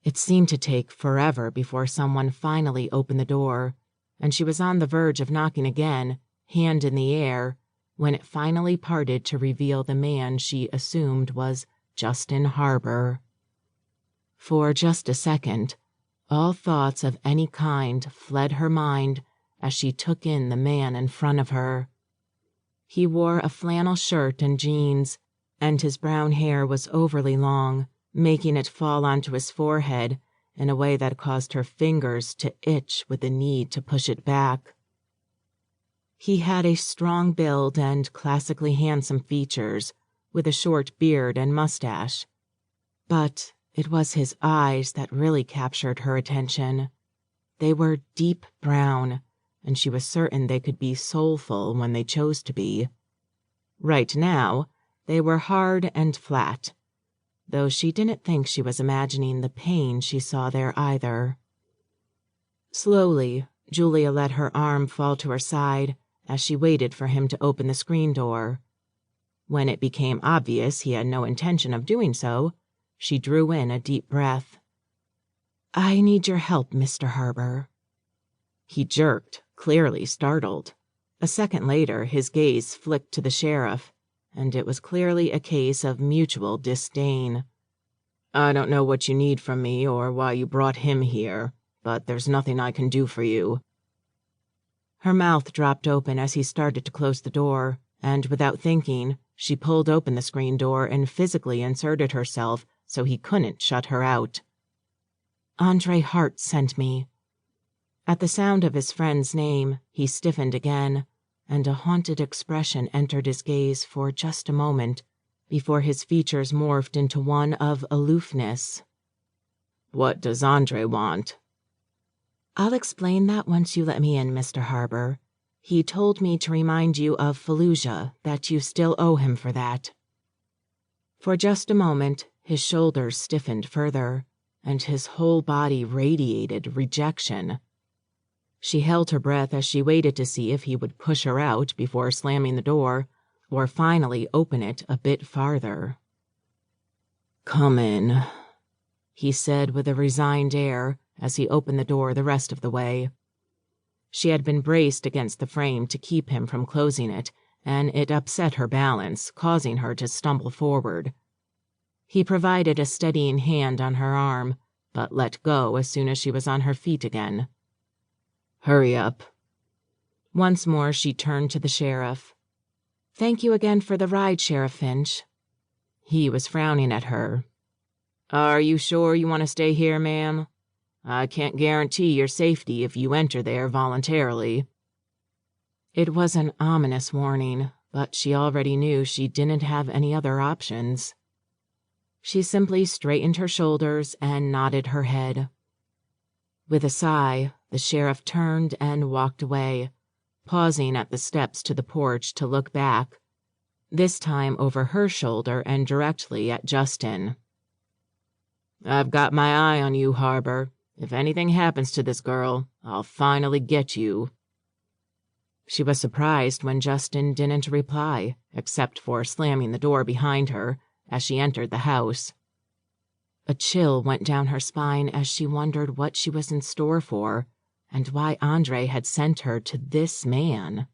It seemed to take forever before someone finally opened the door, and she was on the verge of knocking again, hand in the air, when it finally parted to reveal the man she assumed was Justin Harbour. For just a second, all thoughts of any kind fled her mind as she took in the man in front of her. He wore a flannel shirt and jeans, and his brown hair was overly long, making it fall onto his forehead in a way that caused her fingers to itch with the need to push it back. He had a strong build and classically handsome features, with a short beard and mustache. But it was his eyes that really captured her attention. They were deep brown, and she was certain they could be soulful when they chose to be. Right now, they were hard and flat, though she didn't think she was imagining the pain she saw there either. Slowly, Julia let her arm fall to her side as she waited for him to open the screen door. When it became obvious he had no intention of doing so, she drew in a deep breath. "I need your help, Mr. Harbour." He jerked, clearly startled. A second later, his gaze flicked to the sheriff, and it was clearly a case of mutual disdain. "I don't know what you need from me or why you brought him here, but there's nothing I can do for you." Her mouth dropped open as he started to close the door, and without thinking, she pulled open the screen door and physically inserted herself so he couldn't shut her out. "Andre Hart sent me." At the sound of his friend's name, he stiffened again, and a haunted expression entered his gaze for just a moment before his features morphed into one of aloofness. "What does Andre want?" "I'll explain that once you let me in, Mr. Harbour. He told me to remind you of Fallujah, that you still owe him for that." For just a moment, his shoulders stiffened further, and his whole body radiated rejection. She held her breath as she waited to see if he would push her out before slamming the door, or finally open it a bit farther. "Come in," he said with a resigned air as he opened the door the rest of the way. She had been braced against the frame to keep him from closing it, and it upset her balance, causing her to stumble forward. He provided a steadying hand on her arm, but let go as soon as she was on her feet again. "Hurry up." Once more she turned to the sheriff. "Thank you again for the ride, Sheriff Finch." He was frowning at her. "Are you sure you want to stay here, ma'am? I can't guarantee your safety if you enter there voluntarily." It was an ominous warning, but she already knew she didn't have any other options. She simply straightened her shoulders and nodded her head. With a sigh, the sheriff turned and walked away, pausing at the steps to the porch to look back, this time over her shoulder and directly at Justin. "I've got my eye on you, Harbour. If anything happens to this girl, I'll finally get you." She was surprised when Justin didn't reply, except for slamming the door behind her as she entered the house. A chill went down her spine as she wondered what she was in store for and why Andre had sent her to this man.